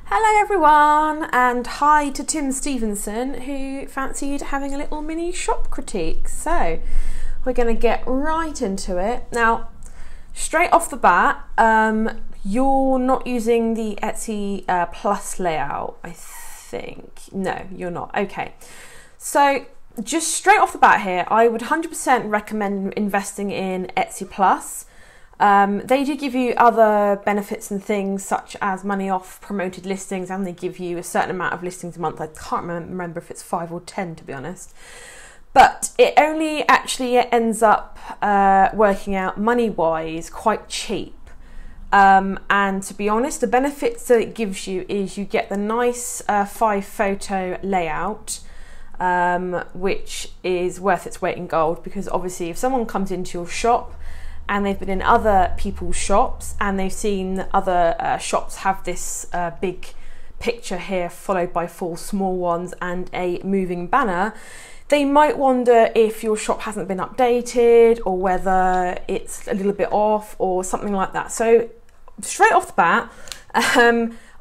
Hello everyone, and hi to Tim Stevenson who fancied having a little mini shop critique. So we're going to get right into it. Now, straight off the bat, you're not using the Etsy Plus layout, I think. No, you're not. Okay. So just straight off the bat here, I would 100% recommend investing in Etsy Plus. They do give you other benefits and things such as money off promoted listings, and they give you a certain amount of listings a month. I can't remember if it's 5 or 10 to be honest, but it only actually ends up working out money wise quite cheap, and to be honest, the benefits that it gives you is you get the nice 5-photo layout, which is worth its weight in gold, because obviously if someone comes into your shop and they've been in other people's shops and they've seen other shops have this big picture here followed by 4 small ones and a moving banner, they might wonder if your shop hasn't been updated or whether it's a little bit off or something like that. So straight off the bat,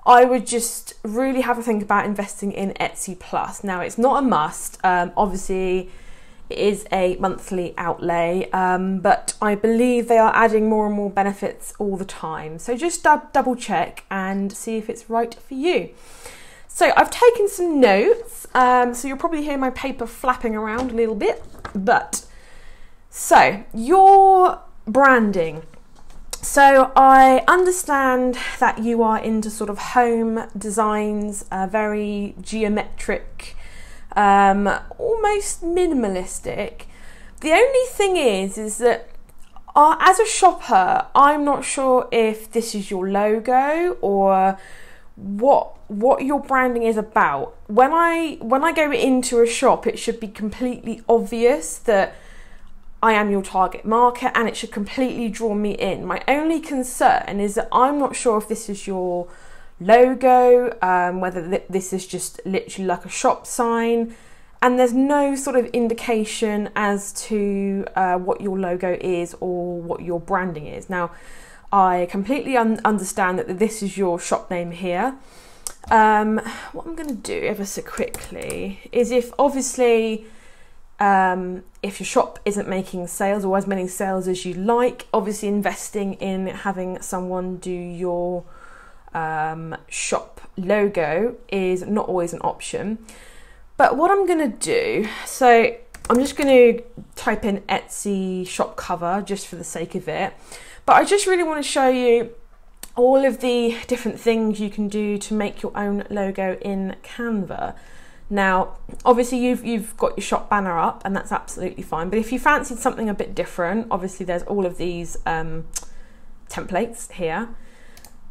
I would just really have a think about investing in Etsy Plus. Now, it's not a must, obviously it is a monthly outlay, but I believe they are adding more and more benefits all the time. So just double check and see if it's right for you. So I've taken some notes, so you'll probably hear my paper flapping around a little bit. But so your branding. So I understand that you are into sort of home designs, very geometric, almost minimalistic. The only thing is that as a shopper, I'm not sure if this is your logo or what your branding is about. When I go into a shop, it should be completely obvious that I am your target market, and it should completely draw me in. My only concern is that I'm not sure if this is your logo, whether this is just literally like a shop sign, and there's no sort of indication as to what your logo is or what your branding is. Now, I completely understand that this is your shop name here. What I'm going to do ever so quickly is, if obviously if your shop isn't making sales or as many sales as you like, obviously investing in having someone do your shop logo is not always an option. But what I'm going to do, so I'm just going to type in Etsy shop cover just for the sake of it, but I just really want to show you all of the different things you can do to make your own logo in Canva. Now, obviously you've got your shop banner up, and that's absolutely fine, but if you fancied something a bit different, obviously there's all of these templates here.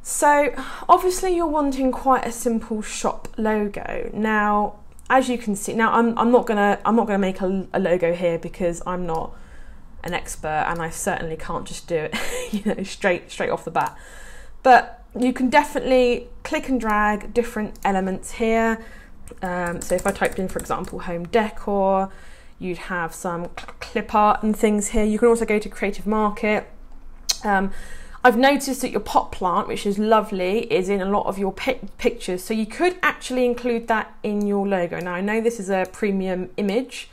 So obviously you're wanting quite a simple shop logo. Now, as you can see, now I'm not gonna make a logo here because I'm not an expert, and I certainly can't just do it straight off the bat. But you can definitely click and drag different elements here. So if I typed in, for example, home decor, you'd have some clip art and things here. You can also go to Creative Market. I've noticed that your pot plant, which is lovely, is in a lot of your pictures, so you could actually include that in your logo. Now, I know this is a premium image,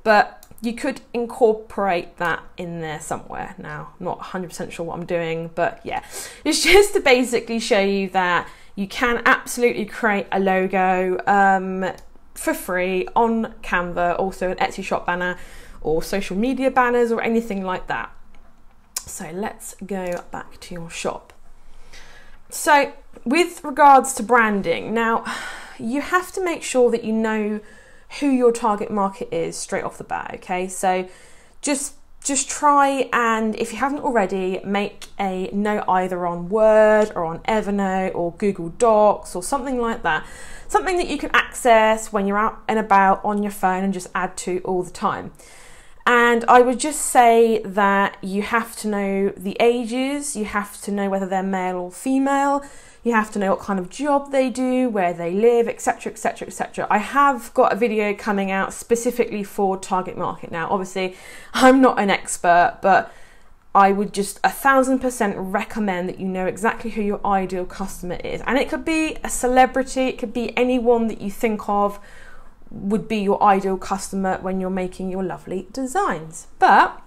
but you could incorporate that in there somewhere. Now, I'm not 100% sure what I'm doing, but yeah, it's just to basically show you that you can absolutely create a logo for free on Canva, also an Etsy shop banner or social media banners or anything like that. So let's go back to your shop. So with regards to branding, now you have to make sure that you know who your target market is straight off the bat, okay? So just try, and if you haven't already, make a note either on Word or on Evernote or Google Docs or something like that. Something that you can access when you're out and about on your phone and just add to all the time. And I would just say that you have to know the ages, you have to know whether they're male or female, you have to know what kind of job they do, where they live, etc, etc, etc. I have got a video coming out specifically for target market. Now, obviously, I'm not an expert, but I would just 1000% recommend that you know exactly who your ideal customer is. And it could be a celebrity, it could be anyone that you think of would be your ideal customer when you're making your lovely designs. But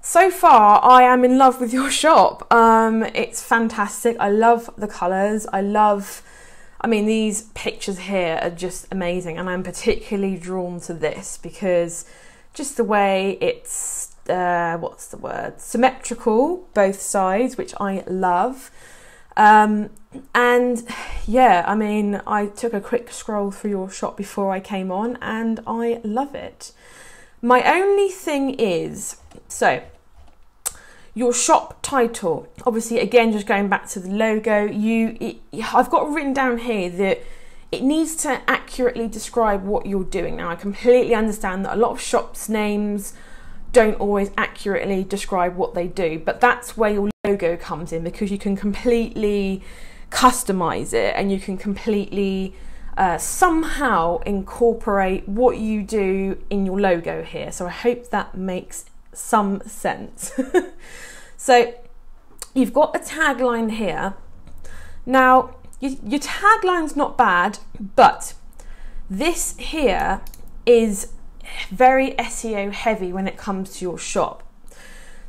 so far, I am in love with your shop. It's fantastic. I love the colours. I mean, these pictures here are just amazing, and I'm particularly drawn to this because just the way it's what's the word, symmetrical, both sides, which I love. And yeah, I mean, I took a quick scroll through your shop before I came on and I love it. My only thing is, so your shop title, obviously, again, just going back to the logo, I've got written down here that it needs to accurately describe what you're doing. Now, I completely understand that a lot of shops' names don't always accurately describe what they do, but that's where your logo comes in, because you can completely customize it and you can completely somehow incorporate what you do in your logo here. So I hope that makes some sense. So you've got a tagline here. Now your tagline's not bad, but this here is very SEO heavy when it comes to your shop.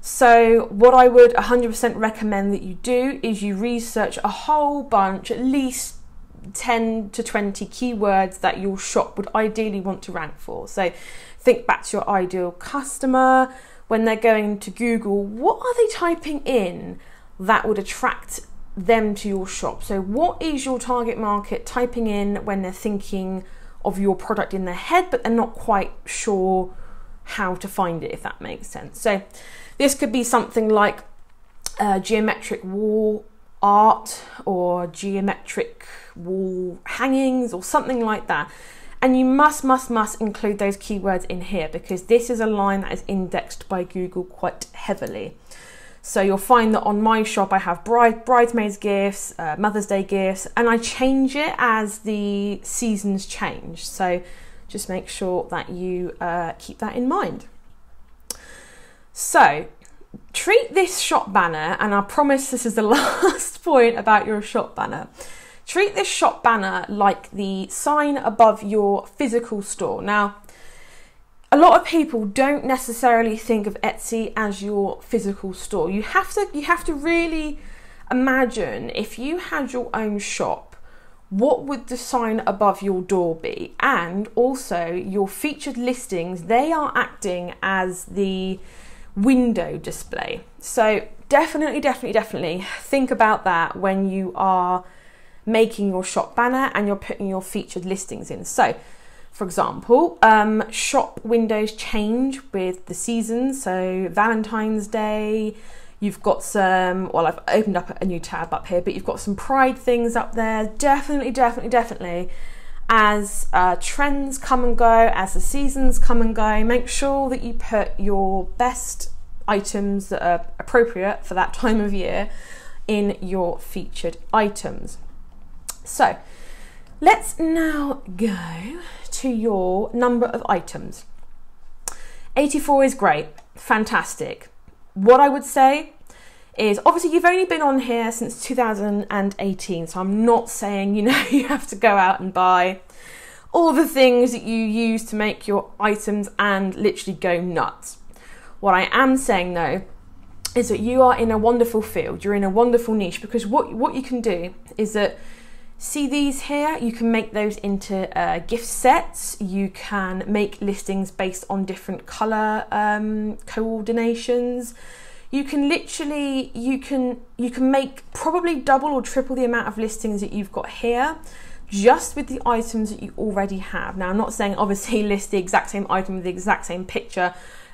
So what I would 100% recommend that you do is you research a whole bunch, at least 10 to 20 keywords that your shop would ideally want to rank for. So think back to your ideal customer. When they're going to Google, what are they typing in that would attract them to your shop? So what is your target market typing in when they're thinking of your product in their head, but they're not quite sure how to find it, if that makes sense? So this could be something like geometric wall art or geometric wall hangings or something like that. And you must include those keywords in here, because this is a line that is indexed by Google quite heavily. So you'll find that on my shop I have bridesmaids gifts, Mother's Day gifts, and I change it as the seasons change. So just make sure that you keep that in mind. So treat this shop banner, and I promise this is the last point about your shop banner. Treat this shop banner like the sign above your physical store. Now, a lot of people don't necessarily think of Etsy as your physical store. You have to really imagine, if you had your own shop, what would the sign above your door be? And also your featured listings, they are acting as the window display. So definitely think about that when you are making your shop banner and you're putting your featured listings in. So for example, shop windows change with the seasons. So Valentine's Day, you've got some, well, I've opened up a new tab up here, but you've got some Pride things up there. Definitely, as trends come and go, as the seasons come and go, make sure that you put your best items that are appropriate for that time of year in your featured items. So let's now go to your number of items. 84 is great, fantastic. What I would say is, obviously you've only been on here since 2018, so I'm not saying, you know, you have to go out and buy all the things that you use to make your items and literally go nuts. What I am saying though is that you are in a wonderful field, you're in a wonderful niche, because what you can do is that, see these here, you can make those into gift sets. You can make listings based on different color coordinations. You can literally, you can make probably double or triple the amount of listings that you've got here just with the items that you already have. Now, I'm not saying obviously list the exact same item with the exact same picture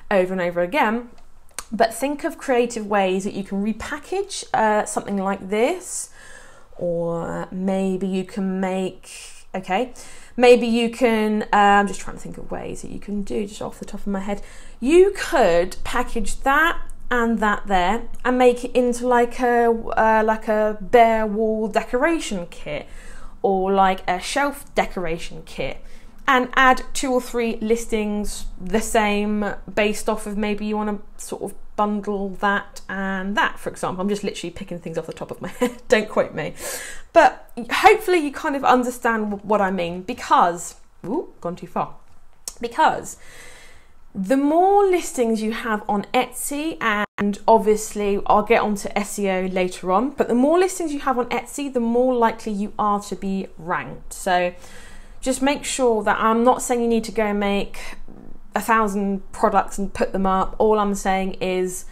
over and over again, but think of creative ways that you can repackage something like this. Or maybe you can make, maybe you can, I'm just trying to think of ways that you can do just off the top of my head. You could package that and that there and make it into like a bare wall decoration kit, or like a shelf decoration kit, and add 2 or 3 listings the same based off of, maybe you want to sort of bundle, that and that, for example. I'm just literally picking things off the top of my head, don't quote me. But hopefully you kind of understand what I mean, because, ooh, gone too far. Because the more listings you have on Etsy, and obviously I'll get onto SEO later on, but the more listings you have on Etsy, the more likely you are to be ranked. So just make sure that, I'm not saying you need to go and make 1,000 products and put them up. All I'm saying is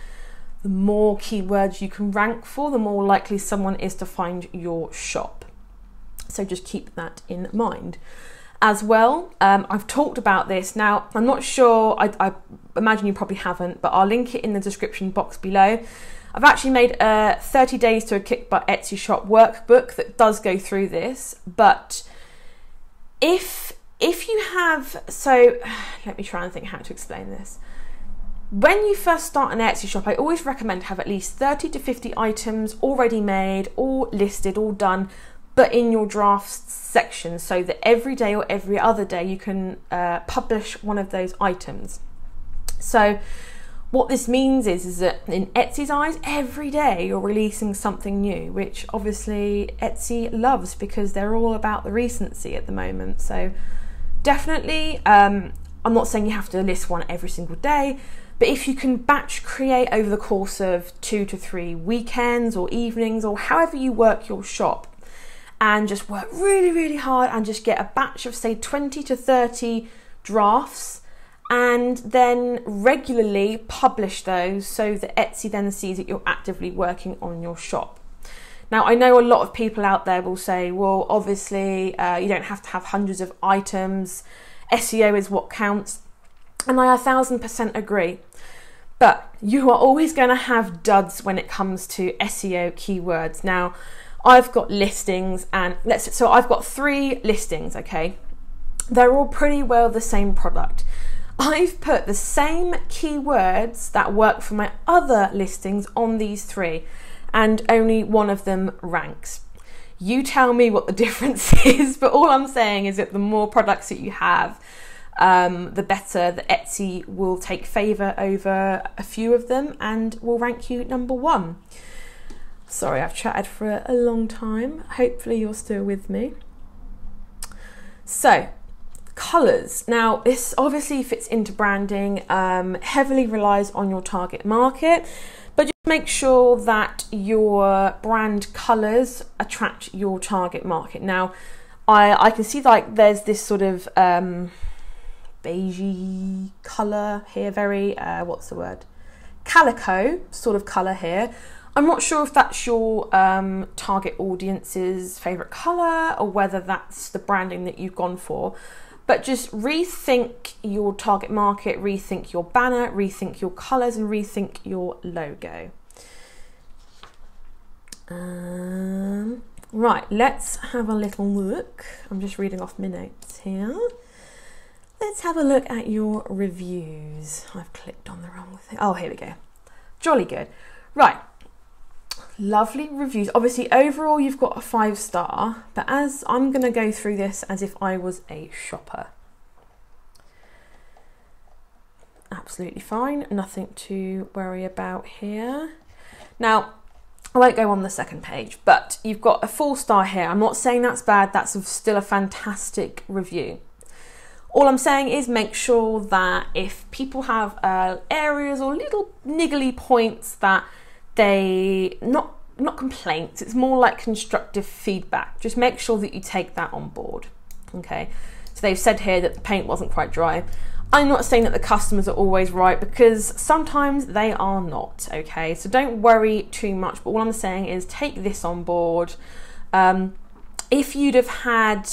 the more keywords you can rank for, the more likely someone is to find your shop. So just keep that in mind. As well, I've talked about this. Now, I'm not sure, I imagine you probably haven't, but I'll link it in the description box below. I've actually made a 30 days to a Kickbutt Etsy shop workbook that does go through this. But if you have, so let me try and think how to explain this. When you first start an Etsy shop, I always recommend to have at least 30 to 50 items already made, all listed, all done, but in your drafts section, so that every day or every other day you can publish one of those items. So what this means is that in Etsy's eyes, every day you're releasing something new, which obviously Etsy loves because they're all about the recency at the moment. So definitely, I'm not saying you have to list one every single day, but if you can batch create over the course of 2 to 3 weekends or evenings, or however you work your shop, and just work really, really hard and just get a batch of, say, 20 to 30 drafts, and then regularly publish those so that Etsy then sees that you're actively working on your shop. Now, I know a lot of people out there will say, well, obviously you don't have to have hundreds of items, SEO is what counts, and I 1000% agree. But you are always going to have duds when it comes to SEO keywords. Now, I've got listings, and so I've got 3 listings, okay? They're all pretty well the same product. I've put the same keywords that work for my other listings on these 3, and only one of them ranks. You tell me what the difference is, but all I'm saying is that the more products that you have, the better the Etsy will take favour over a few of them and will rank you number 1. Sorry, I've chatted for a long time. Hopefully you're still with me. So, colours. Now, this obviously fits into branding, heavily relies on your target market, but just make sure that your brand colours attract your target market. Now, I can see like there's this sort of beigey colour here, very, what's the word? Calico sort of colour here. I'm not sure if that's your target audience's favourite colour or whether that's the branding that you've gone for, but just rethink your target market, rethink your banner, rethink your colours, and rethink your logo. Right, let's have a little look. I'm just reading off my notes here. Let's have a look at your reviews. I've clicked on the wrong thing. Oh, here we go. Jolly good. Right. Lovely reviews. Obviously, overall, you've got a 5-star, but as I'm going to go through this as if I was a shopper. Absolutely fine. Nothing to worry about here. Now, I won't go on the second page, but you've got a 4-star here. I'm not saying that's bad. That's still a fantastic review. All I'm saying is make sure that if people have areas or little niggly points that they, not complaints, it's more like constructive feedback. Just make sure that you take that on board, okay? So they've said here that the paint wasn't quite dry. I'm not saying that the customers are always right, because sometimes they are not, okay? So don't worry too much, but all I'm saying is take this on board. If you'd have had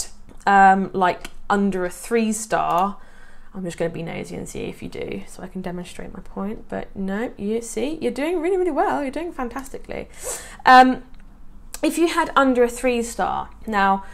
like under a 3-star, I'm just going to be nosy and see if you do, so I can demonstrate my point. But no, you see, you're doing really, really well. You're doing fantastically. If you had under a 3-star, now,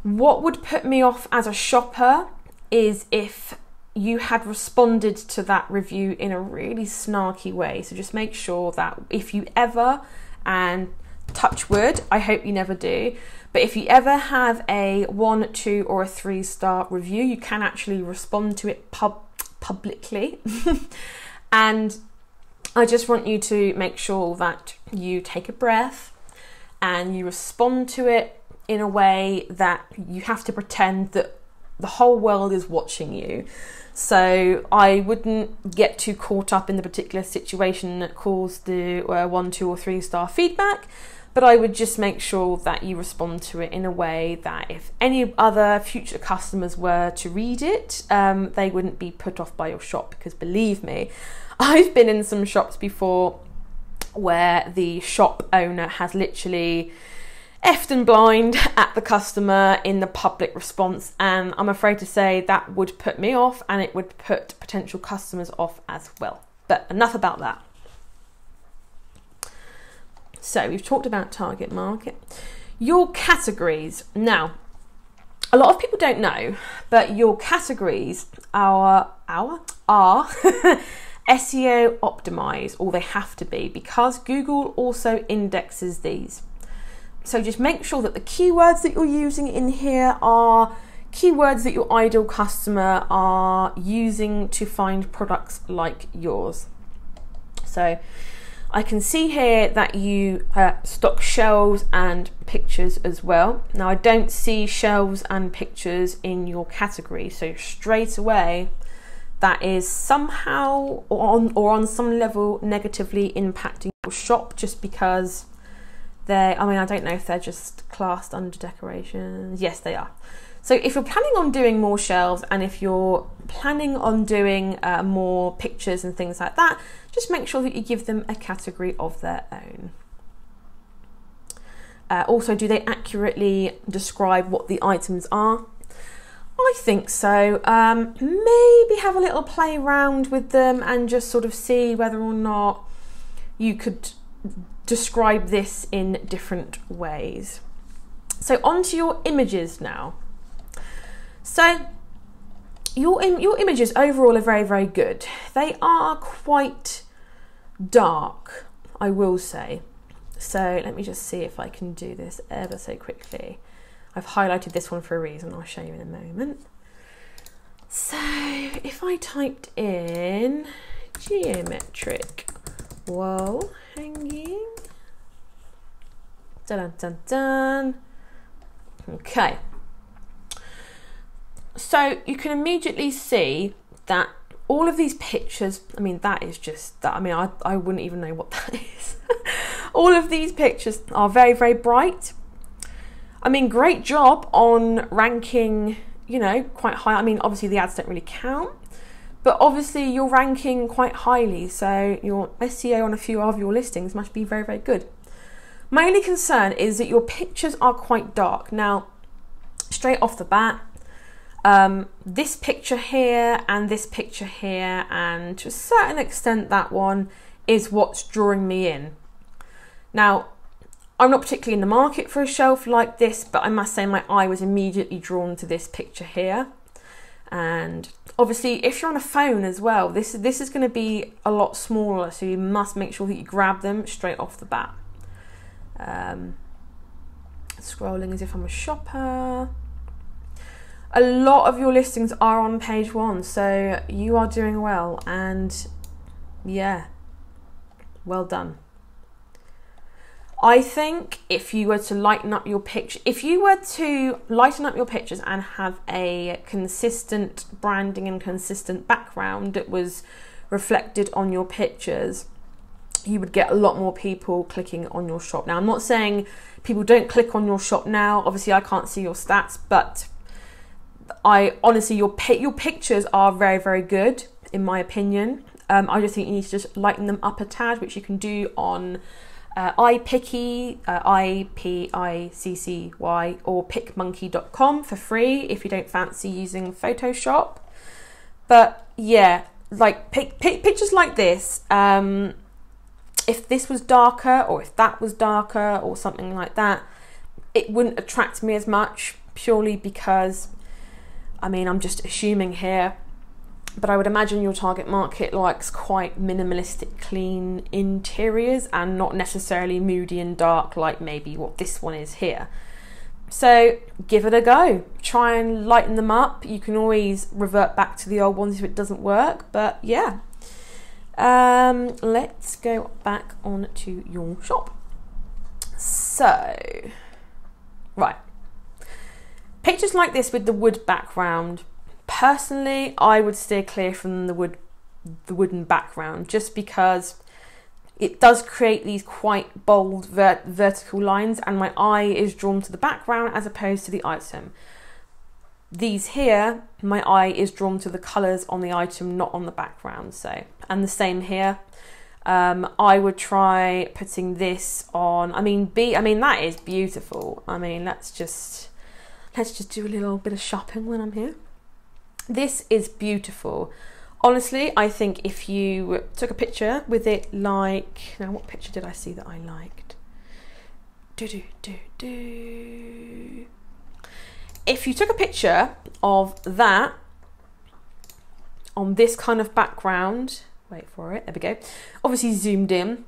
what would put me off as a shopper is if you had responded to that review in a really snarky way. So just make sure that if you ever, and touch wood, I hope you never do, but if you ever have a 1, 2 or a 3-star review, you can actually respond to it publicly. And I just want you to make sure that you take a breath and you respond to it in a way that you have to pretend that the whole world is watching you. So I wouldn't get too caught up in the particular situation that caused the 1, 2 or 3 star feedback, but I would just make sure that you respond to it in a way that if any other future customers were to read it, they wouldn't be put off by your shop, because believe me, I've been in some shops before where the shop owner has literally effed and blind at the customer in the public response, and I'm afraid to say that would put me off, and it would put potential customers off as well. But enough about that. So we've talked about target market. Your categories. Now, a lot of people don't know, but your categories are SEO optimized, or they have to be, because Google also indexes these. So just make sure that the keywords that you're using in here are keywords that your ideal customer are using to find products like yours. So I can see here that you stock shelves and pictures as well. Now I don't see shelves and pictures in your category, so straight away that is somehow or on some level negatively impacting your shop, just because I don't know if they're just classed under decorations. Yes, they are. So if you're planning on doing more shelves, and if you're planning on doing more pictures and things like that, just make sure that you give them a category of their own. Also, do they accurately describe what the items are? I think so. Maybe have a little play around with them and just sort of see whether or not you could describe this in different ways. So onto your images now. So your images overall are very, very good. They are quite dark, I will say. So let me just see if I can do this ever so quickly. I've highlighted this one for a reason, I'll show you in a moment. So if I typed in geometric wall hanging, dun dun dun dun. Okay. So you can immediately see that all of these pictures, that is just that. I wouldn't even know what that is. All of these pictures are very, very bright. Great job on ranking, quite high. Obviously the ads don't really count, but obviously you're ranking quite highly. So your SEO on a few of your listings must be very, very good. My only concern is that your pictures are quite dark. Now, straight off the bat, this picture here and this picture here, and to a certain extent that one, is what's drawing me in. Now, I'm not particularly in the market for a shelf like this, but I must say my eye was immediately drawn to this picture here. And obviously if you're on a phone as well, this is going to be a lot smaller, so you must make sure that you grab them straight off the bat. Scrolling as if I'm a shopper. A lot of your listings are on page 1, so you are doing well, and yeah, well done. I think if you were to lighten up your picture, and have a consistent branding and consistent background that was reflected on your pictures, you would get a lot more people clicking on your shop. Now, I'm not saying people don't click on your shop now. Obviously, I can't see your stats, but honestly, your pictures are very, very good, in my opinion. I just think you need to just lighten them up a tad, which you can do on iPicky, IPICCY, or pickmonkey.com for free if you don't fancy using Photoshop. But yeah, like pictures like this, if this was darker, or if that was darker, or something like that, it wouldn't attract me as much, purely because, I'm just assuming here, but I would imagine your target market likes quite minimalistic, clean interiors, and not necessarily moody and dark like maybe what this one is here. So give it a go. Try and lighten them up. You can always revert back to the old ones if it doesn't work, but yeah. Let's go back on to your shop. So, right. Pictures like this with the wood background, personally, I would steer clear from the wooden background, just because it does create these quite bold vertical lines, and my eye is drawn to the background as opposed to the item. These here, my eye is drawn to the colours on the item, not on the background. So, and the same here. I would try putting this on. I mean, that is beautiful. I mean, let's just do a little bit of shopping when I'm here. This is beautiful. Honestly, I think if you took a picture with it, like, now what picture did I see that I liked? If you took a picture of that on this kind of background, wait for it, there we go, obviously zoomed in,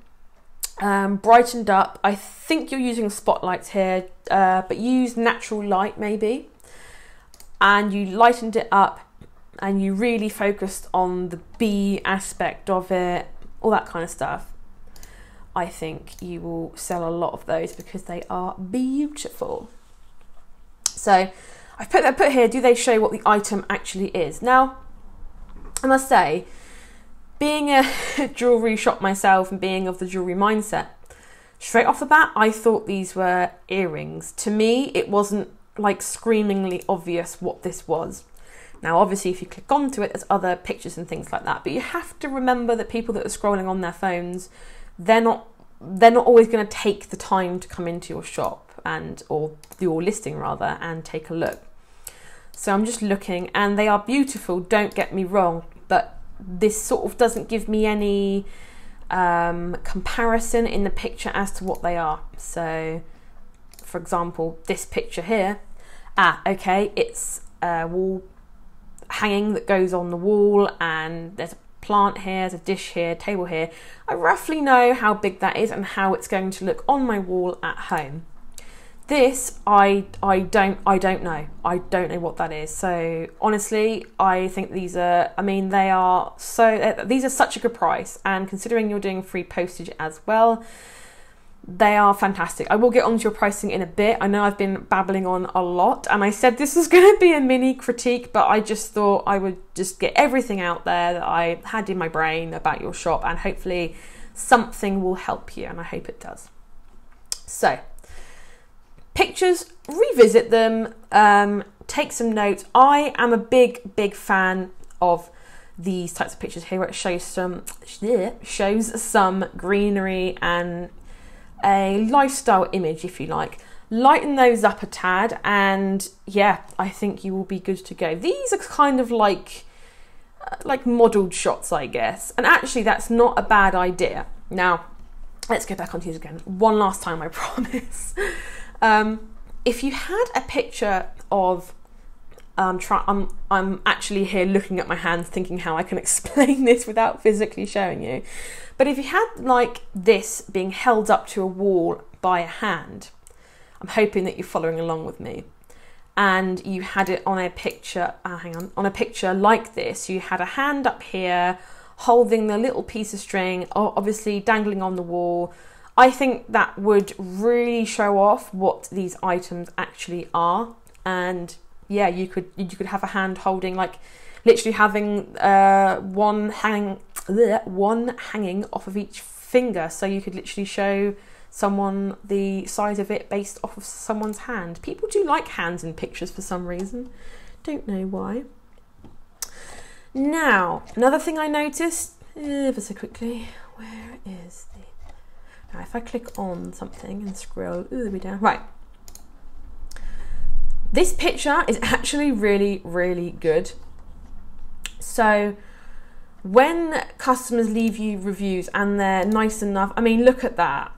brightened up, I think you're using spotlights here, but use natural light maybe, and you lightened it up and you really focused on the bee aspect of it, all that kind of stuff, I think you will sell a lot of those because they are beautiful. So I've put here, do they show what the item actually is? Now, I must say, being a jewellery shop myself and being of the jewellery mindset, straight off the bat, I thought these were earrings. To me, it wasn't like screamingly obvious what this was. Now, obviously, if you click onto it, there's other pictures and things like that, but you have to remember that people that are scrolling on their phones, they're not always going to take the time to come into your shop or your listing rather, and take a look. So I'm just looking, and they are beautiful, don't get me wrong, but this sort of doesn't give me any comparison in the picture as to what they are. So, for example, this picture here, okay, it's a wall hanging that goes on the wall, and there's a plant here, there's a dish here, table here. I roughly know how big that is and how it's going to look on my wall at home. This, I don't know. I don't know what that is. So honestly, I think these are, I mean, these are such a good price, and considering you're doing free postage as well, they are fantastic. I will get onto your pricing in a bit. I know I've been babbling on a lot, and I said this was going to be a mini critique, but I just thought I would just get everything out there that I had in my brain about your shop, and hopefully something will help you, and I hope it does. So, pictures, revisit them, take some notes. I am a big fan of these types of pictures here where it shows some greenery and a lifestyle image, if you like. Lighten those up a tad, and yeah, I think you will be good to go. These are kind of like modelled shots, I guess, and actually that's not a bad idea. Now, let's go back onto these again one last time, I promise. If you had a picture of, I'm actually here looking at my hands thinking how I can explain this without physically showing you. But if you had like this being held up to a wall by a hand, I'm hoping that you're following along with me, and you had it on a picture, on a picture like this, you had a hand up here holding the little piece of string, obviously dangling on the wall. I think that would really show off what these items actually are. And yeah, you could have a hand holding, like literally having one hanging off of each finger, so you could literally show someone the size of it based off of someone's hand. People do like hands in pictures for some reason, don't know why. Now, another thing I noticed ever so quickly, where is the, now if I click on something and scroll all the way down, right, this picture is actually really good. So when customers leave you reviews and they're nice enough, I mean, look at that.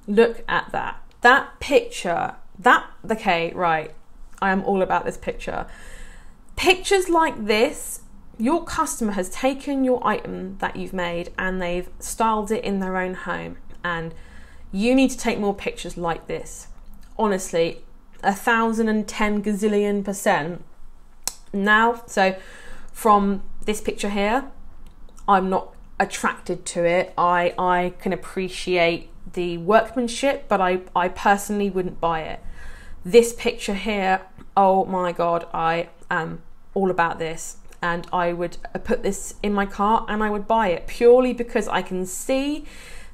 Look at that. That picture, okay, right. I am all about this picture. Pictures like this, your customer has taken your item that you've made and they've styled it in their own home, and you need to take more pictures like this. Honestly, 1,010 gazillion% now. So from this picture here, I'm not attracted to it. I can appreciate the workmanship, but I personally wouldn't buy it. This picture here, oh my God, I am all about this, and I would put this in my cart and I would buy it purely because I can see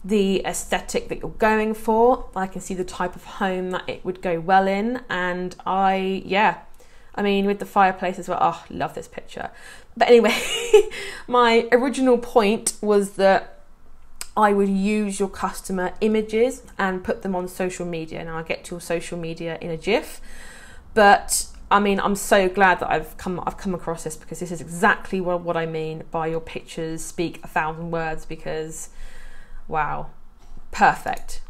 the aesthetic that you're going for. I can see the type of home that it would go well in, and I mean, with the fireplace as well. Oh, love this picture. But anyway, my original point was that I would use your customer images and put them on social media. Now, I'll get to your social media in a jiff, but I mean, I'm so glad that I've come across this, because this is exactly what I mean by your pictures speak 1,000 words, because wow, perfect.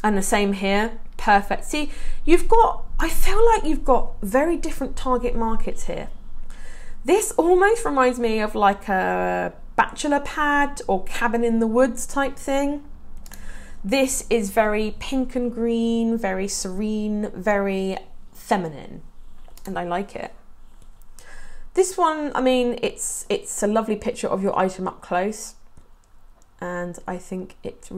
And the same here, perfect. See, I feel like you've got very different target markets here. This almost reminds me of like a bachelor pad or cabin in the woods type thing. This is very pink and green, very serene, very feminine, and I like it. This one, I mean, it's a lovely picture of your item up close, and I think it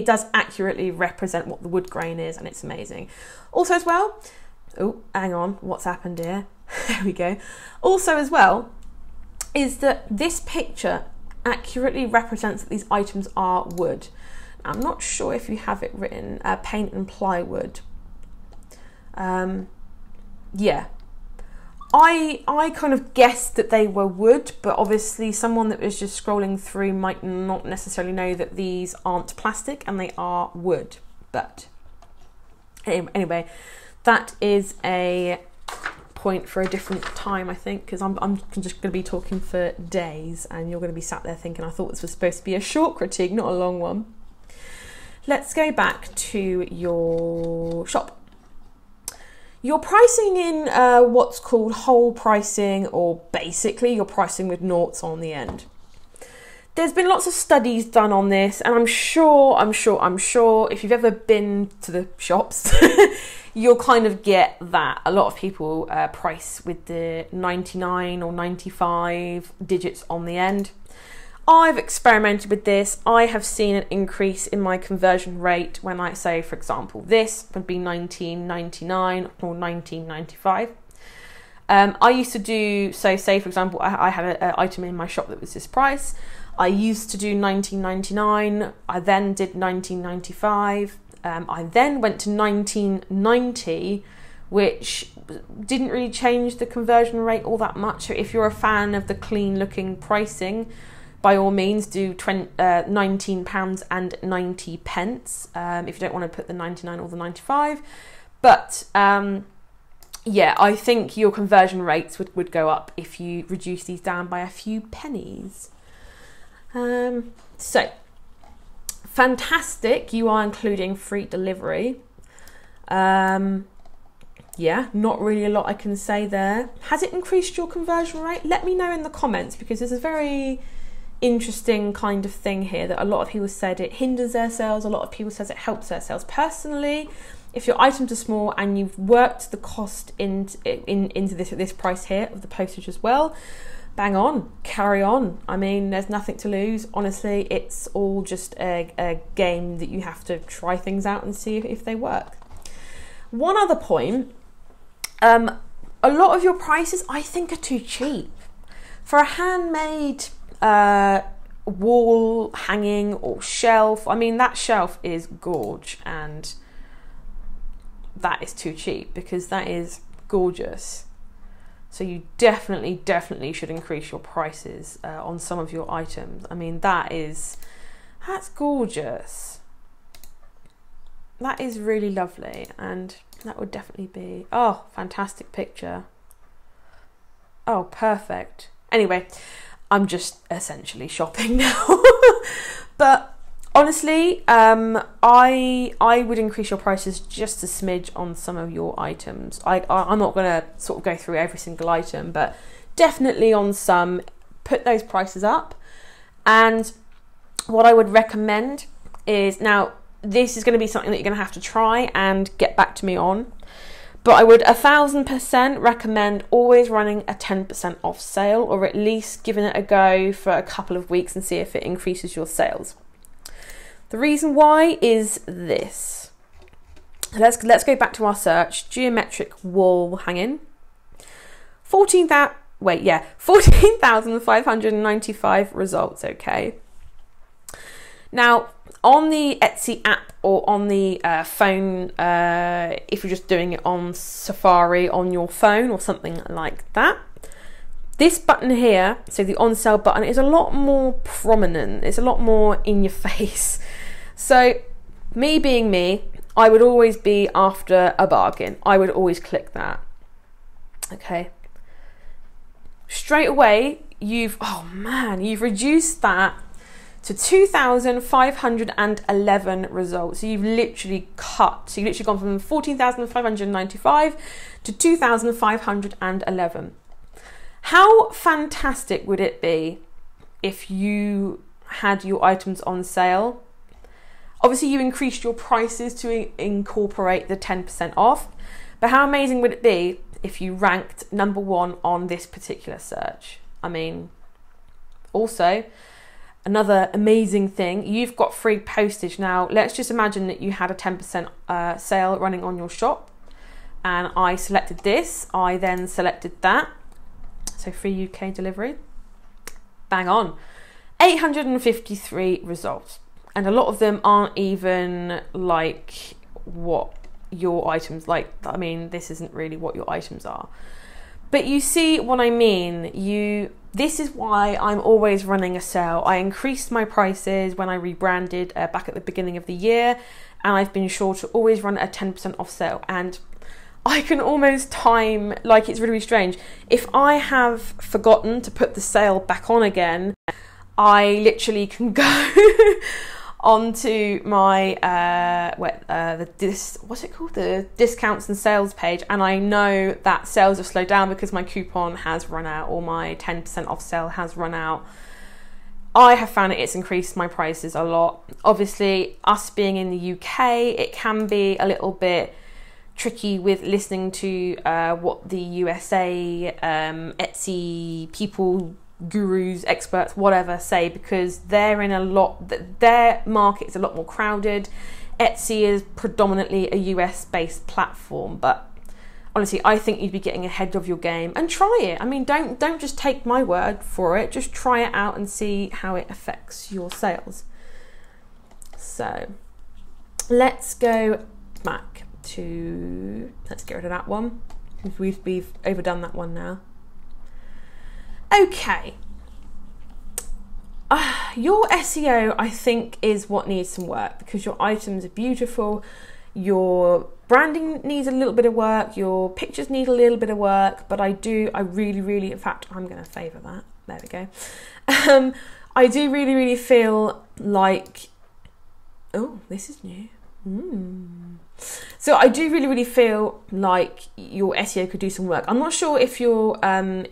does accurately represent what the wood grain is, and it's amazing. Also as well, oh, hang on, what's happened here? There we go. Also as well, is that this picture accurately represents that these items are wood. I'm not sure if you have it written, paint and plywood. Yeah, I kind of guessed that they were wood, but obviously someone that was just scrolling through might not necessarily know that these aren't plastic and they are wood. But anyway, that is a point for a different time, I think, because I'm just going to be talking for days, and you're going to be sat there thinking I thought this was supposed to be a short critique, not a long one. Let's go back to your shop. You're pricing in what's called whole pricing, or basically you're pricing with noughts on the end. There's been lots of studies done on this, and I'm sure if you've ever been to the shops, you'll kind of get that. A lot of people price with the 99 or 95 digits on the end. I've experimented with this. I have seen an increase in my conversion rate when I say, for example, this would be 19.99 or 19.95. I used to do, so say for example, I had an item in my shop that was this price. I used to do 19.99. I then did 19.95. I then went to 19.90, which didn't really change the conversion rate all that much. So if you're a fan of the clean looking pricing, by all means do £19.90. If you don't want to put the 99 or the 95. But yeah, I think your conversion rates would go up if you reduce these down by a few pennies. So fantastic, you are including free delivery. Yeah, not really a lot I can say there. Has it increased your conversion rate? Let me know in the comments, because there's a very interesting kind of thing here that a lot of people said it hinders their sales, a lot of people says it helps their sales. Personally, if your items are small and you've worked the cost into this price here of the postage as well, bang on, carry on. I mean, there's nothing to lose. Honestly, it's all just a game that you have to try things out and see if they work. One other point, a lot of your prices I think are too cheap. For a handmade wall hanging or shelf, I mean, that shelf is gorge, and that is too cheap because that is gorgeous. So you definitely should increase your prices on some of your items. I mean, that's gorgeous. That is really lovely, and that would definitely be, oh, fantastic picture. Oh, perfect. Anyway, I'm just essentially shopping now. But honestly, I would increase your prices just a smidge on some of your items. I'm not going to sort of go through every single item, but definitely on some, put those prices up. And what I would recommend is, now this is going to be something that you're going to have to try and get back to me on, But I would 1000% recommend always running a 10% off sale, or at least giving it a go for a couple of weeks and see if it increases your sales. The reason why is this. Let's go back to our search. Geometric wall hanging. 14,595 results, okay. Now, on the Etsy app or on the phone, if you're just doing it on Safari on your phone or something like that, this button here, so the on sale button, is a lot more prominent. It's a lot more in your face. So me being me, I would always be after a bargain. I would always click that. Okay. Straight away, you've reduced that to 2,511 results. So you've literally cut. So you've literally gone from 14,595 to 2,511. How fantastic would it be if you had your items on sale? Obviously, you increased your prices to incorporate the 10% off, but how amazing would it be if you ranked #1 on this particular search? I mean, also, another amazing thing, you've got free postage. Now, let's just imagine that you had a 10% sale running on your shop, and I selected this, I then selected that, so free UK delivery, bang on, 853 results. And a lot of them aren't even like what your items, like, I mean, this isn't really what your items are. But you see what I mean. This is why I'm always running a sale. I increased my prices when I rebranded back at the beginning of the year, and I've been sure to always run a 10% off sale. And I can almost time, like, it's really, really strange. If I have forgotten to put the sale back on again, I literally can go onto my the discounts and sales page, and I know that sales have slowed down because my coupon has run out or my 10% off sale has run out. I have found it's increased my prices a lot. Obviously, us being in the UK, it can be a little bit tricky with listening to what the USA Etsy people, gurus, experts, whatever, say, because their market is a lot more crowded. Etsy is predominantly a US based platform, but honestly, I think you'd be getting ahead of your game, and try it. I mean, don't just take my word for it, just try it out and see how it affects your sales. So let's go back to, let's get rid of that one. We've overdone that one now. Okay, your SEO, I think, is what needs some work, because your items are beautiful, your branding needs a little bit of work, your pictures need a little bit of work, but I really, in fact, I'm going to favour that. There we go. I do really feel like, oh, this is new. So I do really feel like your SEO could do some work. I'm not sure if you're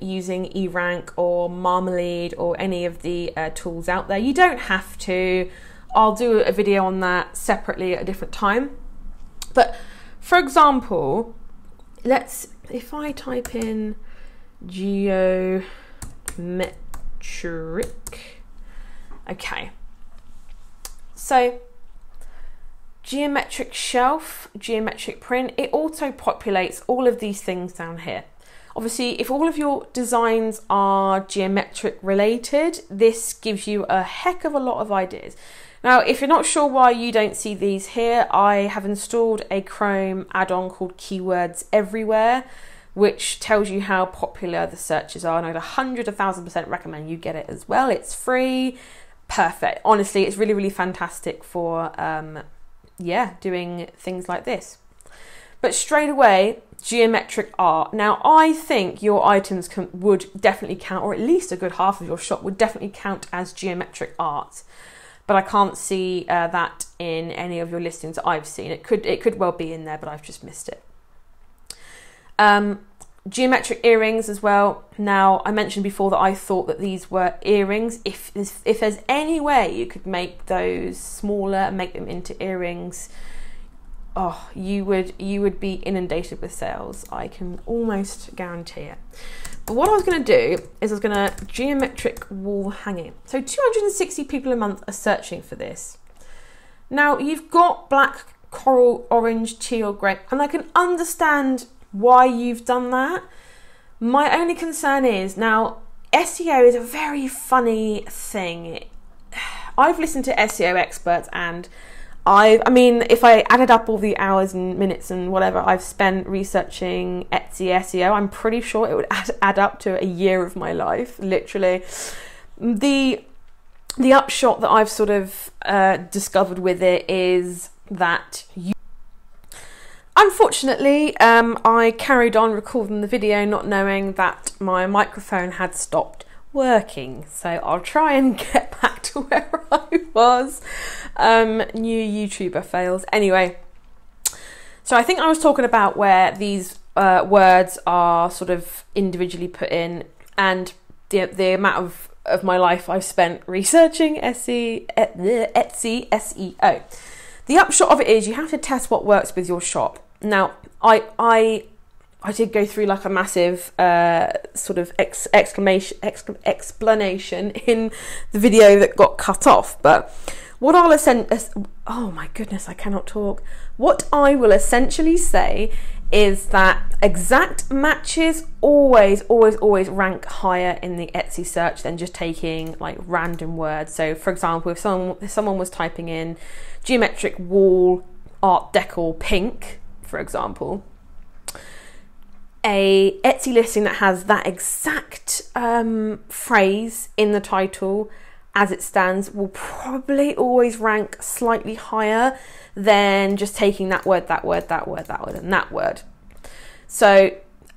using eRank or Marmalade or any of the tools out there. You don't have to. I'll do a video on that separately at a different time. But for example, if I type in geometric, okay, so geometric shelf, geometric print, it auto populates all of these things down here. Obviously, if all of your designs are geometric related, this gives you a heck of a lot of ideas. Now, if you're not sure why you don't see these here, I have installed a Chrome add-on called Keywords Everywhere, which tells you how popular the searches are, and I'd 1,000% recommend you get it as well. It's free, perfect. Honestly, it's really fantastic for doing things like this. But straight away, geometric art. Now, I think your items would definitely count, or at least a good half of your shop would definitely count as geometric art. But I can't see that in any of your listings that I've seen. It could well be in there, but I've just missed it. Geometric earrings as well. Now, I mentioned before that I thought that these were earrings. If there's any way you could make those smaller and make them into earrings, oh, you would be inundated with sales. I can almost guarantee it. But what I was going to do is I was going to geometric wall hanging. So 260 people a month are searching for this. Now you've got black, coral, orange, teal, grey, and I can understand why you've done that. My only concern is, now SEO is a very funny thing. I've listened to SEO experts, and I mean, if I added up all the hours and minutes and whatever I've spent researching Etsy SEO, I'm pretty sure it would add up to a year of my life, literally. The upshot that I've sort of discovered with it is that unfortunately, I carried on recording the video not knowing that my microphone had stopped working. So I'll try and get back to where I was. New YouTuber fails. Anyway, so I think I was talking about where these words are sort of individually put in, and the amount of my life I've spent researching Etsy SEO. The upshot of it is you have to test what works with your shop. Now, I did go through like a massive sort of explanation in the video that got cut off. But what I'll oh my goodness, I cannot talk. What I will essentially say is that exact matches always rank higher in the Etsy search than just taking like random words. So for example, if someone was typing in geometric wall art deco pink, for example, a Etsy listing that has that exact phrase in the title as it stands will probably always rank slightly higher than just taking that word, and that word. So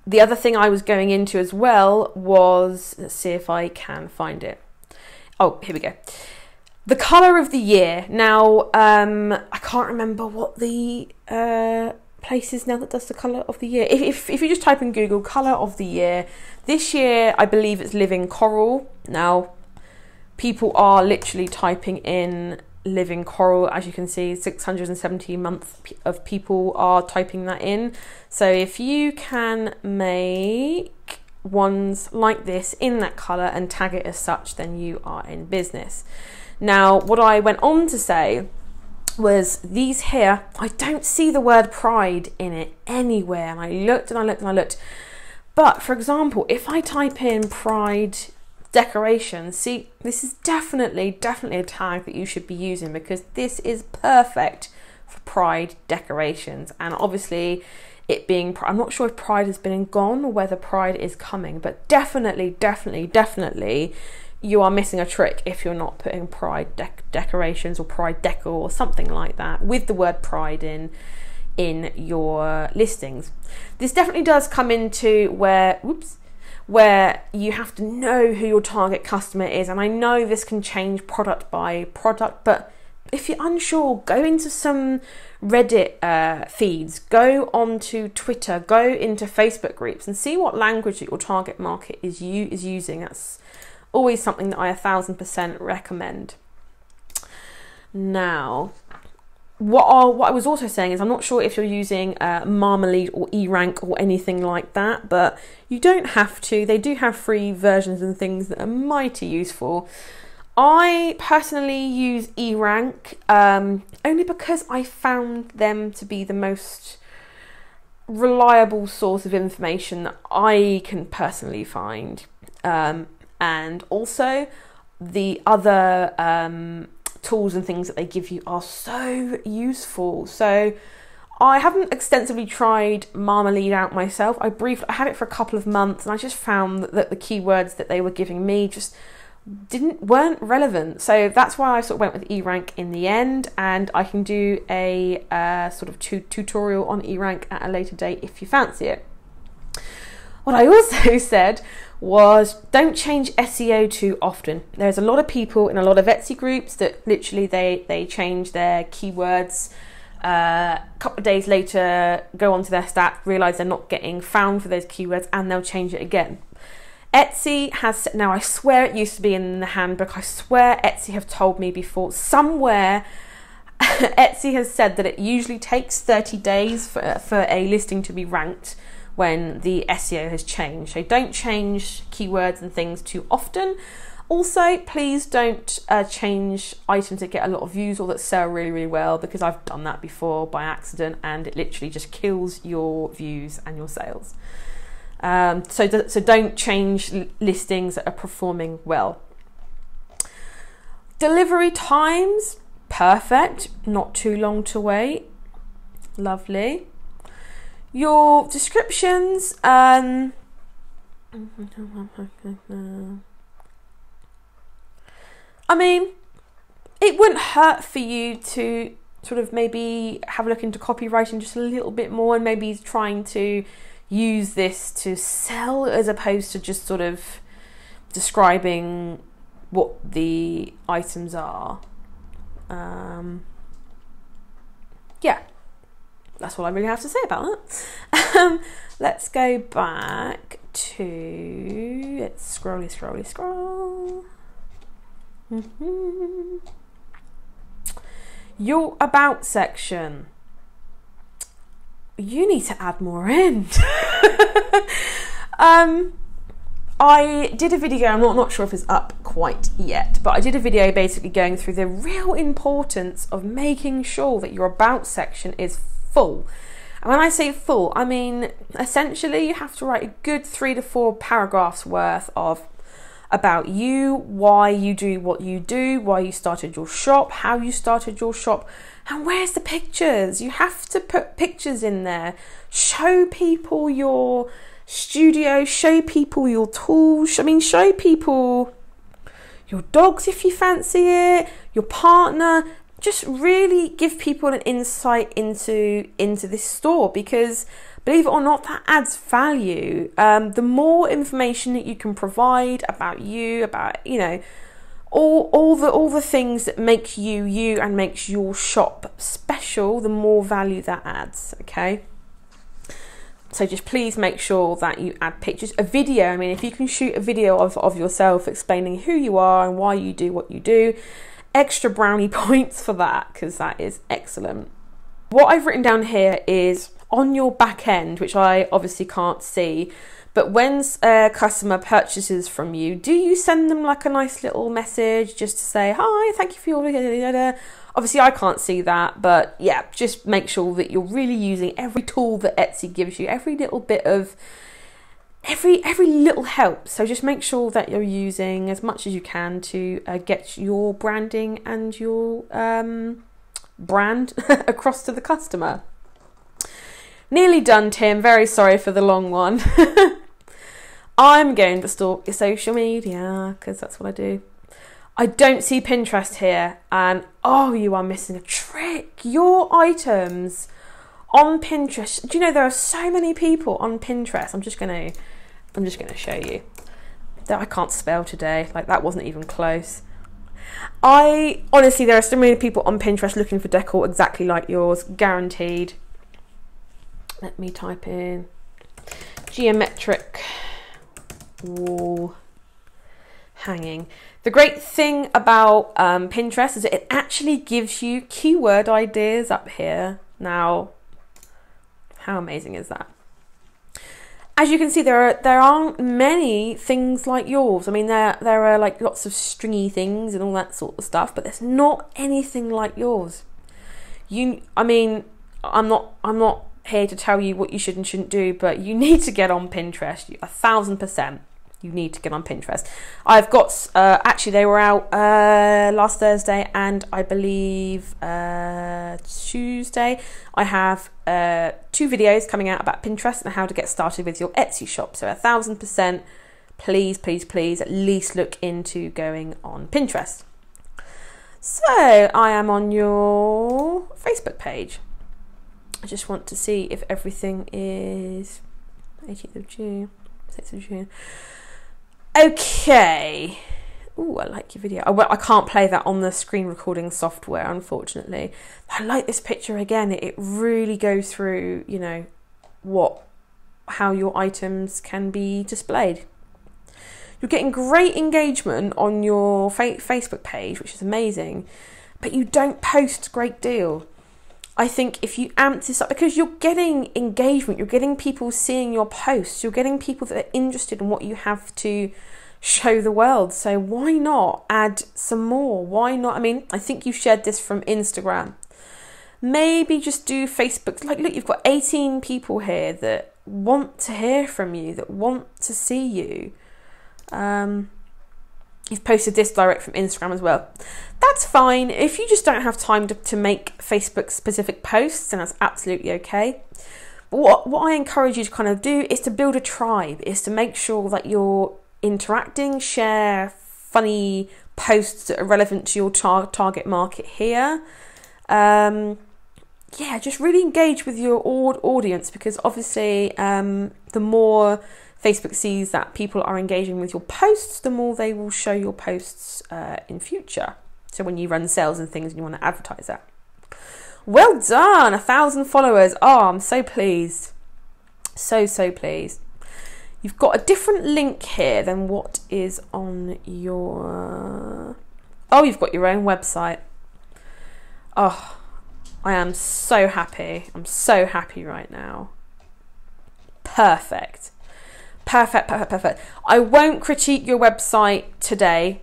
the other thing I was going into as well was, let's see if I can find it. Oh, here we go. The colour of the year. Now, I can't remember what the place is now that does the colour of the year. If you just type in Google colour of the year, this year I believe it's living coral. Now, people are literally typing in living coral. As you can see, 670 months of people are typing that in. So if you can make ones like this in that colour and tag it as such, then you are in business. Now, what I went on to say was these here, I don't see the word pride in it anywhere. And I looked and I looked and I looked. But for example, if I type in pride decorations, see, this is definitely a tag that you should be using, because this is perfect for pride decorations. And obviously it being, I'm not sure if pride has been and gone or whether pride is coming, but definitely you are missing a trick if you're not putting pride decorations or pride deco or something like that with the word pride in your listings. This definitely does come into where you have to know who your target customer is, and I know this can change product by product, but if you're unsure, go into some Reddit feeds, go onto Twitter, go into Facebook groups and see what language that your target market is using. That's always something that I 1000% recommend. Now, what I was also saying is, I'm not sure if you're using Marmalade or eRank or anything like that, but you don't have to. They do have free versions and things that are mighty useful. I personally use eRank only because I found them to be the most reliable source of information that I can personally find. And also the other tools and things that they give you are so useful. So I haven't extensively tried Marmalade out myself. I had it for a couple of months, and I just found that the keywords that they were giving me just weren't relevant. So that's why I sort of went with eRank in the end, and I can do a sort of tutorial on eRank at a later date if you fancy it. What I also said was, don't change SEO too often. There's a lot of people in a lot of Etsy groups that literally they change their keywords, a couple of days later go onto their stats, realise they're not getting found for those keywords, and they'll change it again. Etsy has, now I swear it used to be in the handbook, I swear Etsy have told me before somewhere, Etsy has said that it usually takes 30 days for a listing to be ranked when the SEO has changed. So don't change keywords and things too often. Also, please don't change items that get a lot of views or that sell really, really well, because I've done that before by accident and it literally just kills your views and your sales. So don't change listings that are performing well. Delivery times, perfect, not too long to wait. Lovely. Your descriptions, I mean, it wouldn't hurt for you to sort of maybe have a look into copywriting just a little bit more and maybe trying to use this to sell as opposed to just sort of describing what the items are. Yeah, that's all I really have to say about that. Let's go back to, let's scroll. Your about section. You need to add more in. I did a video, I'm not sure if it's up quite yet, but I did a video basically going through the real importance of making sure that your about section is full. And when I say full, I mean essentially you have to write a good 3 to 4 paragraphs worth of about you, why you do what you do, why you started your shop, how you started your shop, and where's the pictures? You have to put pictures in there. Show people your studio, show people your tools, I mean show people your dogs if you fancy it, your partner. Just really give people an insight into this store, because believe it or not, that adds value. The more information that you can provide about you, about, you know, all the things that make you you and makes your shop special, the more value that adds. Okay, so just please make sure that you add pictures. A video, I mean, if you can shoot a video of yourself explaining who you are and why you do what you do, extra brownie points for that, because that is excellent. What I've written down here is on your back end, which I obviously can't see, but when a customer purchases from you, do you send them like a nice little message just to say, hi, thank you for your... Obviously I can't see that, but yeah, just make sure that you're really using every tool that Etsy gives you, every little bit of... Every little helps. So just make sure that you're using as much as you can to get your branding and your brand across to the customer. Nearly done, Tim. Very sorry for the long one. I'm going to stalk your social media because that's what I do. I don't see Pinterest here, and oh, you are missing a trick. Your items on Pinterest. Do you know there are so many people on Pinterest? I'm just gonna show you. I can't spell today. Like, that wasn't even close. Honestly, there are so many people on Pinterest looking for decor exactly like yours, guaranteed. Let me type in geometric wall hanging. The great thing about Pinterest is that it actually gives you keyword ideas up here. Now, how amazing is that? As you can see, there aren't many things like yours. I mean, there are like lots of stringy things and all that sort of stuff, but there's not anything like yours. I mean, I'm not here to tell you what you should and shouldn't do, but you need to get on Pinterest. 1000%. You need to get on Pinterest. I've got, actually they were out last Thursday and I believe Tuesday. I have 2 videos coming out about Pinterest and how to get started with your Etsy shop. So 1000%, please, please, please at least look into going on Pinterest. So I am on your Facebook page. I just want to see if everything is 18th of June, 6th of June. Okay. Ooh, I like your video. I can't play that on the screen recording software, unfortunately. I like this picture again. It really goes through, you know, how your items can be displayed. You're getting great engagement on your Facebook page, which is amazing. but you don't post a great deal. I think if you amp this up, because you're getting engagement, you're getting people seeing your posts, you're getting people that are interested in what you have to show the world. So why not add some more? Why not? I mean, I think you shared this from Instagram. Maybe just do Facebook. Like, look, you've got 18 people here that want to hear from you, that want to see you. You've posted this direct from Instagram as well. That's fine. If you just don't have time to make Facebook specific posts, then that's absolutely okay. But what I encourage you to kind of do is to build a tribe, is to make sure that you're interacting, share funny posts that are relevant to your target market here. Yeah, just really engage with your audience, because obviously the more Facebook sees that people are engaging with your posts, the more they will show your posts in future. So when you run sales and things and you want to advertise that. Well done, 1,000 followers. Oh, I'm so pleased. So pleased. You've got a different link here than what is on your... Oh, you've got your own website. Oh, I am so happy. I'm so happy right now. Perfect. Perfect. I won't critique your website today.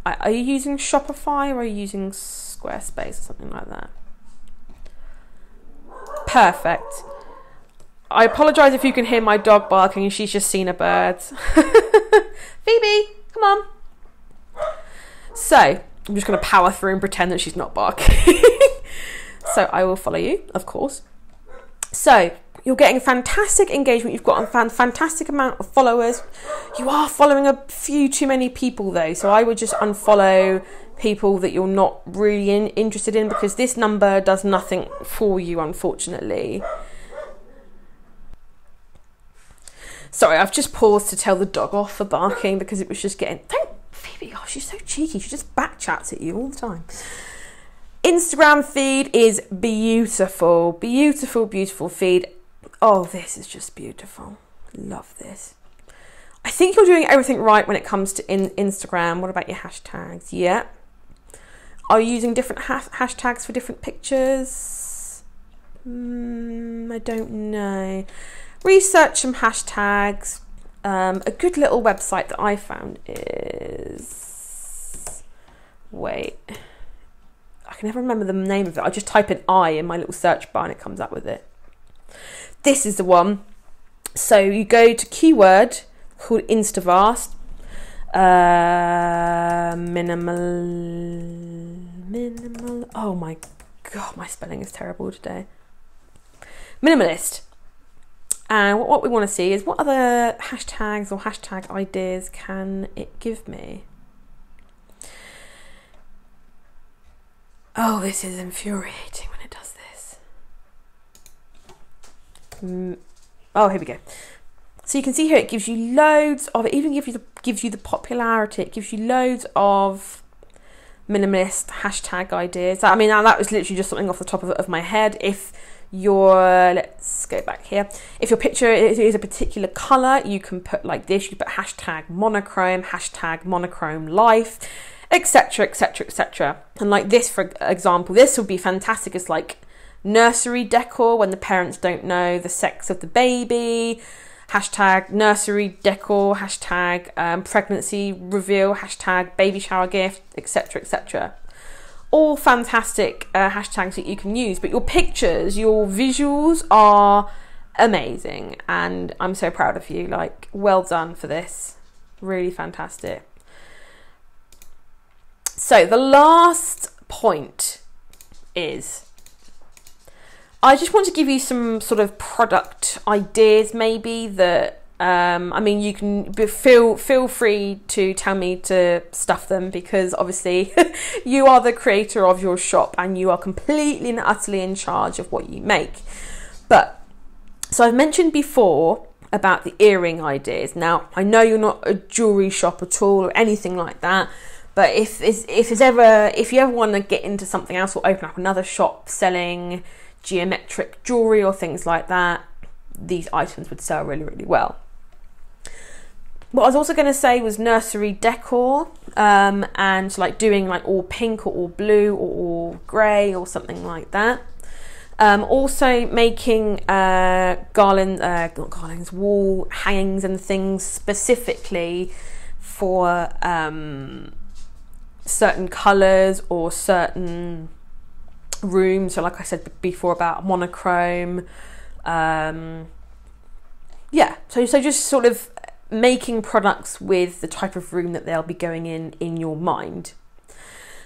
Are you using Shopify or are you using Squarespace or something like that? Perfect. I apologise if you can hear my dog barking. She's just seen a bird. Phoebe, come on. So, I'm just going to power through and pretend that she's not barking. So, I will follow you, of course. So, you're getting fantastic engagement. You've got a fantastic amount of followers. You are following a few too many people though. So I would just unfollow people that you're not really interested in, because this number does nothing for you, unfortunately. Sorry, I've just paused to tell the dog off for barking because it was just getting... Don't, Phoebe, oh, she's so cheeky. She just back chats at you all the time. Instagram feed is beautiful. Beautiful feed. Oh, this is just beautiful. Love this. I think you're doing everything right when it comes to Instagram. What about your hashtags? Yeah. Are you using different hashtags for different pictures? I don't know. Research some hashtags. A good little website that I found is... Wait. I can never remember the name of it. I just type in I in my little search bar and it comes up with it. This is the one. So you go to keyword called Instavast. Minimal. Oh my God, my spelling is terrible today. Minimalist. And what we want to see is what other hashtags or hashtag ideas can it give me? Oh, this is infuriating when it does this. Oh, here we go. So you can see here it gives you loads of, it even gives you the popularity. It gives you loads of minimalist hashtag ideas. I mean, now that was literally just something off the top of my head. If your, let's go back here. If your picture is a particular colour, you can put like this. You put hashtag monochrome life, etc, etc, etc. And like this, for example, this would be fantastic as like nursery decor when the parents don't know the sex of the baby, hashtag nursery decor, hashtag pregnancy reveal, hashtag baby shower gift, etc, etc. All fantastic hashtags that you can use, but your pictures, your visuals are amazing, and I'm so proud of you. Like, well done for this. Really fantastic. So the last point is, I just want to give you some sort of product ideas maybe that, I mean, you can feel free to tell me to stuff them, because obviously you are the creator of your shop and you are completely and utterly in charge of what you make. But, so I've mentioned before about the earring ideas. Now, I know you're not a jewellery shop at all or anything like that, but if you ever want to get into something else or open up another shop selling geometric jewellery or things like that, these items would sell really, really well. What I was also going to say was nursery decor. and like doing like all pink or all blue or all grey or something like that. Also making not garlands, wall hangings and things specifically for certain colours or certain rooms. So like I said before about monochrome, so just sort of making products with the type of room that they'll be going in your mind.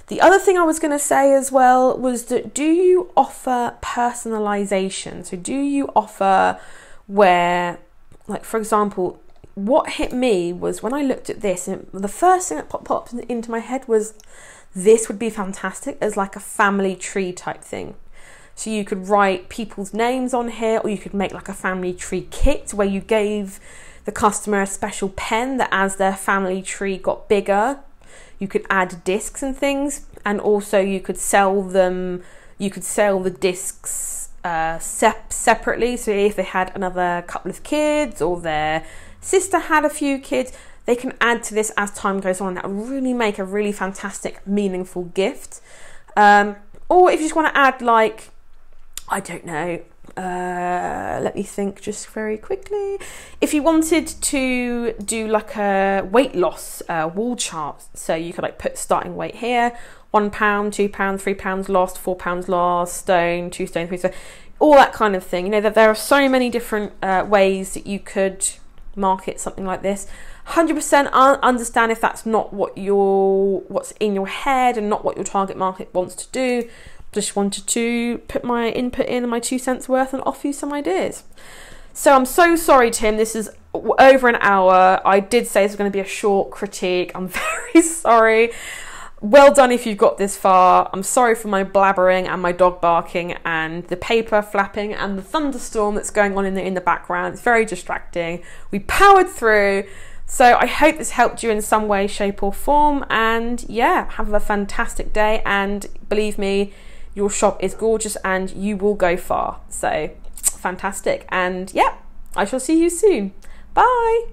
The other thing I was going to say as well was that, do you offer personalisation? So do you offer where, like for example, what hit me was when I looked at this, and the first thing that popped into my head was this would be fantastic as like a family tree type thing. So you could write people's names on here, or you could make like a family tree kit where you gave the customer a special pen that as their family tree got bigger, you could add discs and things, and also you could sell them. You could sell the discs separately. So if they had another couple of kids, or their sister had a few kids, they can add to this as time goes on. That would really make a really fantastic, meaningful gift. Or if you just want to add, like, I don't know, let me think just very quickly. If you wanted to do like a weight loss wall chart, so you could like put starting weight here, £1, £2, £3 lost, £4 lost, stone, 2 stone, 3 stone, all that kind of thing. You know, that there are so many different ways that you could market something like this. 100% understand if that's not what's in your head and not what your target market wants to do. Just wanted to put my input in and my 2 cents worth and offer you some ideas. So I'm so sorry, Tim, this is over an hour. I did say this was going to be a short critique. I'm very sorry. Well done if you've got this far. I'm sorry for my blabbering and my dog barking and the paper flapping and the thunderstorm that's going on in the background. It's very distracting. We powered through. So I hope this helped you in some way, shape or form. And yeah, have a fantastic day. And believe me, your shop is gorgeous and you will go far. So fantastic. And yeah, I shall see you soon. Bye.